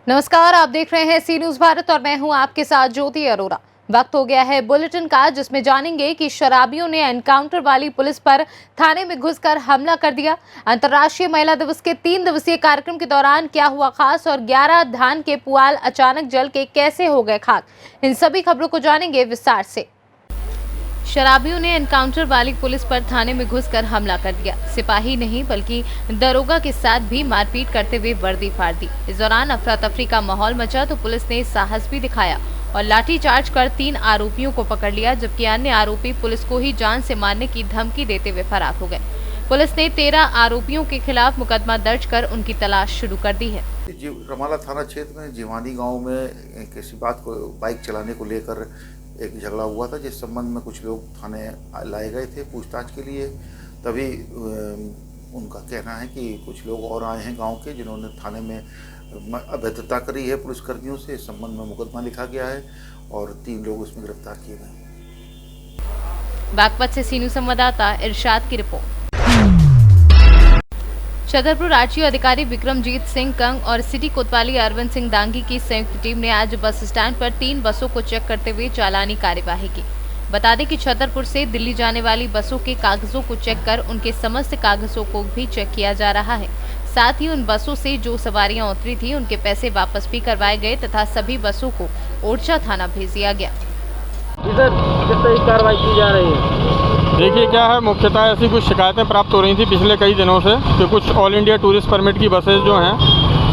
नमस्कार, आप देख रहे हैं सी न्यूज भारत और मैं हूं आपके साथ ज्योति अरोरा। वक्त हो गया है बुलेटिन का, जिसमें जानेंगे कि शराबियों ने एनकाउंटर वाली पुलिस पर थाने में घुसकर हमला कर दिया। अंतर्राष्ट्रीय महिला दिवस के 3 दिवसीय कार्यक्रम के दौरान क्या हुआ खास और 11 धान के पुआल अचानक जल के कैसे हो गए खाक, इन सभी खबरों को जानेंगे विस्तार से। शराबियों ने एनकाउंटर वाली पुलिस पर थाने में घुसकर हमला कर दिया। सिपाही नहीं बल्कि दरोगा के साथ भी मारपीट करते हुए वर्दी फाड़ दी। इस दौरान अफरा तफरी का माहौल मचा तो पुलिस ने साहस भी दिखाया और लाठीचार्ज कर 3 आरोपियों को पकड़ लिया, जबकि अन्य आरोपी पुलिस को ही जान से मारने की धमकी देते हुए फरार हो गए। पुलिस ने 13 आरोपियों के खिलाफ मुकदमा दर्ज कर उनकी तलाश शुरू कर दी है। रमाला थाना क्षेत्र में जीवानी गांव में किसी बात को बाइक चलाने को लेकर एक झगड़ा हुआ था, जिस संबंध में कुछ लोग थाने लाए गए थे पूछताछ के लिए। तभी उनका कहना है कि कुछ लोग और आए हैं गांव के, जिन्होंने थाने में अभद्रता करी है पुलिसकर्मियों से। इस संबंध में मुकदमा लिखा गया है और 3 लोग उसमें गिरफ्तार किए गए। बागपत से सी न्यूज संवाददाता इरशाद की रिपोर्ट। छतरपुर आरटीओ अधिकारी विक्रमजीत सिंह कंग और सिटी कोतवाली अरविंद सिंह दांगी की संयुक्त टीम ने आज बस स्टैंड पर 3 बसों को चेक करते हुए चालानी कार्यवाही की। बता दें कि छतरपुर से दिल्ली जाने वाली बसों के कागजों को चेक कर उनके समस्त कागजों को भी चेक किया जा रहा है। साथ ही उन बसों से जो सवारियां उतरी थी उनके पैसे वापस भी करवाए गए तथा सभी बसों को ओरछा थाना भेज दिया गया। इधर किस तरह की कार्रवाई की जा रही है? देखिए, क्या है, मुख्यतः ऐसी कुछ शिकायतें प्राप्त हो रही थी पिछले कई दिनों से कि कुछ ऑल इंडिया टूरिस्ट परमिट की बसेज जो हैं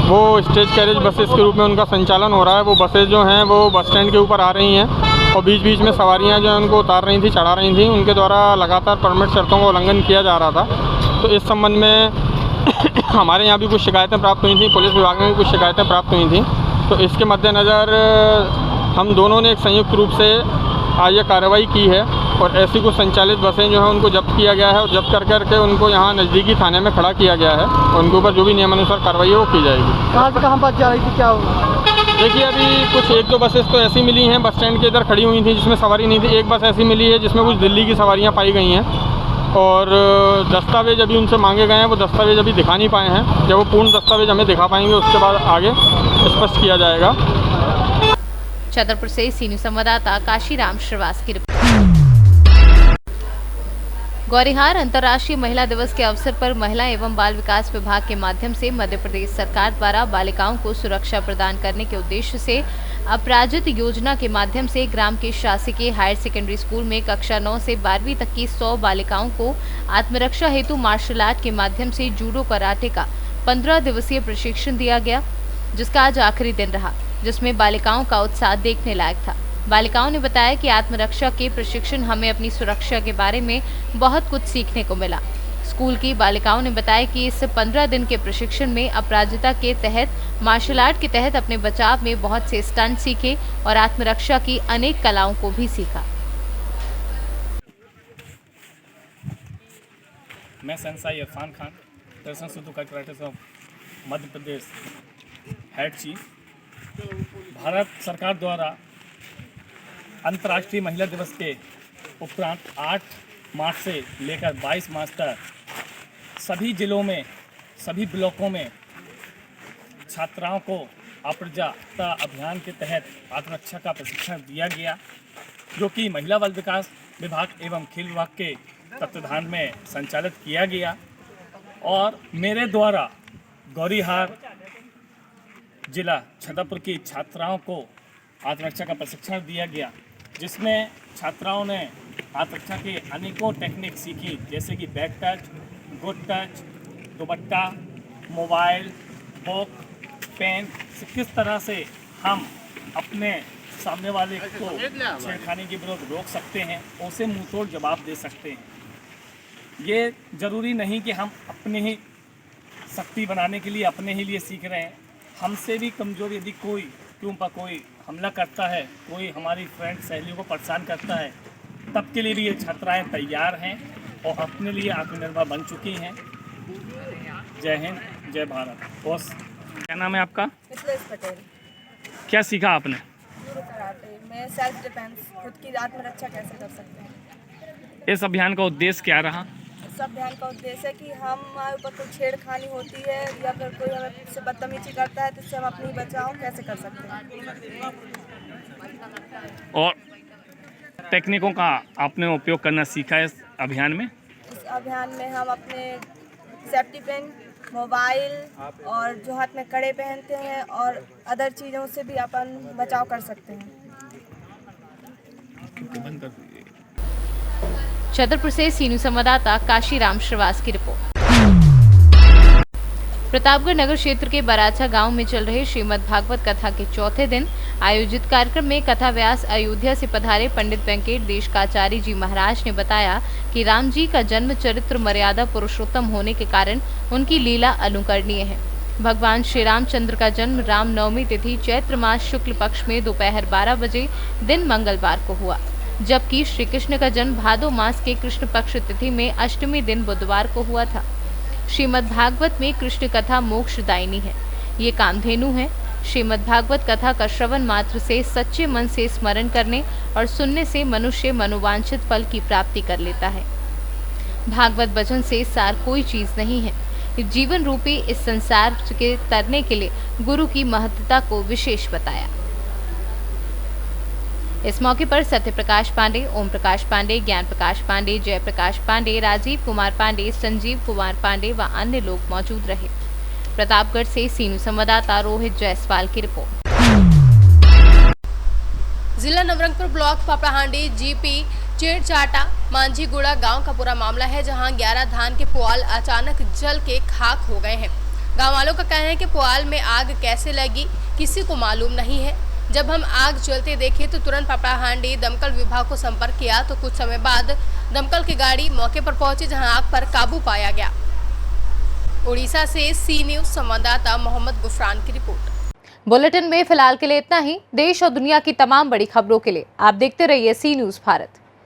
वो स्टेज कैरेज बसेस के रूप में उनका संचालन हो रहा है। वो बसेज जो हैं वो बस स्टैंड के ऊपर आ रही हैं और बीच बीच में सवारियां जो हैं उनको उतार रही थी, चढ़ा रही थी। उनके द्वारा लगातार परमिट शर्तों का उल्लंघन किया जा रहा था। तो इस संबंध में हमारे यहाँ भी कुछ शिकायतें प्राप्त हुई थी, पुलिस विभाग में भी कुछ शिकायतें प्राप्त हुई थी। तो इसके मद्देनज़र हम दोनों ने एक संयुक्त रूप से आज ये कार्रवाई की है और ऐसी कुछ संचालित बसें जो हैं उनको जब्त किया गया है और जब्त कर करके उनको यहाँ नज़दीकी थाने में खड़ा किया गया है और उनके ऊपर जो भी नियमानुसार कार्रवाई है वो की जाएगी। कहाँ से कहाँ बस जा रही थी, क्या हुआ? देखिए, अभी कुछ 1-2 बसेस तो ऐसी मिली हैं बस स्टैंड के इधर खड़ी हुई थी जिसमें सवारी नहीं थी। एक बस ऐसी मिली है जिसमें कुछ दिल्ली की सवारियाँ पाई गई हैं और दस्तावेज अभी उनसे मांगे गए हैं। वो दस्तावेज अभी दिखा नहीं पाए हैं। जब वो पूर्ण दस्तावेज हमें दिखा पाएंगे उसके बाद आगे स्पष्ट किया जाएगा। छतरपुर से सी न्यूज संवाददाता काशीराम श्रीवास की रिपोर्ट। गौरीहार अंतर्राष्ट्रीय महिला दिवस के अवसर पर महिला एवं बाल विकास विभाग के माध्यम से मध्य प्रदेश सरकार द्वारा बालिकाओं को सुरक्षा प्रदान करने के उद्देश्य से अपराजित योजना के माध्यम से ग्राम के शासकीय हायर सेकेंडरी स्कूल में कक्षा 9 से 12वीं तक की 100 बालिकाओं को आत्मरक्षा हेतु मार्शल आर्ट के माध्यम से जूडो कराटे का 15 दिवसीय प्रशिक्षण दिया गया, जिसका आज आखिरी दिन रहा, जिसमें बालिकाओं का उत्साह देखने लायक था। बालिकाओं ने बताया कि आत्मरक्षा के प्रशिक्षण हमें अपनी सुरक्षा के बारे में बहुत कुछ सीखने को मिला। स्कूल की बालिकाओं ने बताया कि इस 15 दिन के प्रशिक्षण में अपराजिता के तहत मार्शल आर्ट के तहत अपने बचाव में बहुत से स्टंट सीखे और आत्मरक्षा की अनेक कलाओं को भी सीखा। मैं Sensei Irfan Khan, Darshan Sidhu karate of Madhya Pradesh head chief. Bharat सरकार द्वारा अंतर्राष्ट्रीय महिला दिवस के उपरांत 8 मार्च से लेकर 22 मार्च तक सभी जिलों में, सभी ब्लॉकों में छात्राओं को अपराजिता अभियान के तहत आत्मरक्षा का प्रशिक्षण दिया गया, जो कि महिला बाल विकास विभाग एवं खेल विभाग के तत्वाधान में संचालित किया गया। और मेरे द्वारा गौरीहार जिला छतरपुर की छात्राओं को आत्मरक्षा का प्रशिक्षण दिया गया, जिसमें छात्राओं ने आत्मरक्षा के अनेकों टेक्निक सीखी, जैसे कि back touch, good touch, dupatta, mobile, book, pen से किस तरह से हम अपने सामने वाले को छेड़खानी के विरुद्ध रोक सकते हैं, उसे मुंहतोड़ जवाब दे सकते हैं। ये ज़रूरी नहीं कि हम अपने ही शक्ति बनाने के लिए अपने ही लिए सीख रहे हैं। हमसे भी कमज़ोर यदि कोई हमला करता है, कोई हमारी फ्रेंड सहेलियों को परेशान करता है, तब के लिए भी ये छात्राएं तैयार हैं और अपने लिए आत्मनिर्भर बन चुकी हैं। जय हिंद, जय भारत। और क्या नाम है आपका? मिथिलेश पटेल। क्या सीखा आपने? जूडो कराटे में सेल्फ डिफेंस, खुद की आत्मरक्षा कैसे कर सकते हैं। इस अभियान का उद्देश्य क्या रहा? इस अभियान का उद्देश्य है कि हमारे ऊपर कोई छेड़खानी होती है या फिर कोई हमें से बदतमीजी करता है तो इससे हम अपनी बचाव कैसे कर सकते हैं। और टेक्निकों का आपने उपयोग करना सीखा है इस अभियान में? इस अभियान में हम अपने सेफ्टी पिन, मोबाइल और जो हाथ में कड़े पहनते हैं और अदर चीज़ों से भी अपन बचाव कर सकते हैं। छतरपुर से सीनू संवाददाता काशीराम श्रीवास की रिपोर्ट। प्रतापगढ़ नगर क्षेत्र के बराचा गांव में चल रहे श्रीमद् भागवत कथा के चौथे दिन आयोजित कार्यक्रम में कथा व्यास अयोध्या से पधारे पंडित वेंकट देशकाचार्य जी महाराज ने बताया कि राम जी का जन्म चरित्र मर्यादा पुरुषोत्तम होने के कारण उनकी लीला अनुकरणीय है। भगवान श्री रामचंद्र का जन्म रामनवमी तिथि चैत्र मास शुक्ल पक्ष में दोपहर 12 बजे दिन मंगलवार को हुआ, जबकि श्री कृष्ण का जन्म भादो मास के कृष्ण पक्ष तिथि में अष्टमी दिन बुधवार को हुआ था। श्रीमद् भागवत में कृष्ण कथा मोक्षदायिनी है। ये कामधेनु है। श्रीमद् भागवत कथा का श्रवण मात्र से सच्चे मन से स्मरण करने और सुनने से मनुष्य मनोवांछित फल की प्राप्ति कर लेता है। भागवत वचन से सार कोई चीज नहीं है। जीवन रूपी इस संसार के तरने के लिए गुरु की महत्ता को विशेष बताया। इस मौके पर सत्य प्रकाश पांडे, ओम प्रकाश पांडे, ज्ञान प्रकाश पांडे, जय प्रकाश पांडे, राजीव कुमार पांडे, संजीव कुमार पांडे व अन्य लोग मौजूद रहे। प्रतापगढ़ से सीनू संवाददाता रोहित जायसवाल की रिपोर्ट। जिला नवरंगपुर ब्लॉक पापड़ाहांडी जीपी चेड़चाटा मांझीगुड़ा गांव का पूरा मामला है, जहां 11 धान के पुआल अचानक जल के खाक हो गए हैं। गांव वालों का कहना है कि पुआल में आग कैसे लगी किसी को मालूम नहीं है। जब हम आग जलते देखे तो तुरंत पापड़ाहांडी दमकल विभाग को संपर्क किया तो कुछ समय बाद दमकल की गाड़ी मौके पर पहुंची, जहां आग पर काबू पाया गया। उड़ीसा से सी न्यूज संवाददाता मोहम्मद गुफरान की रिपोर्ट। बुलेटिन में फिलहाल के लिए इतना ही। देश और दुनिया की तमाम बड़ी खबरों के लिए आप देखते रहिए सी न्यूज भारत।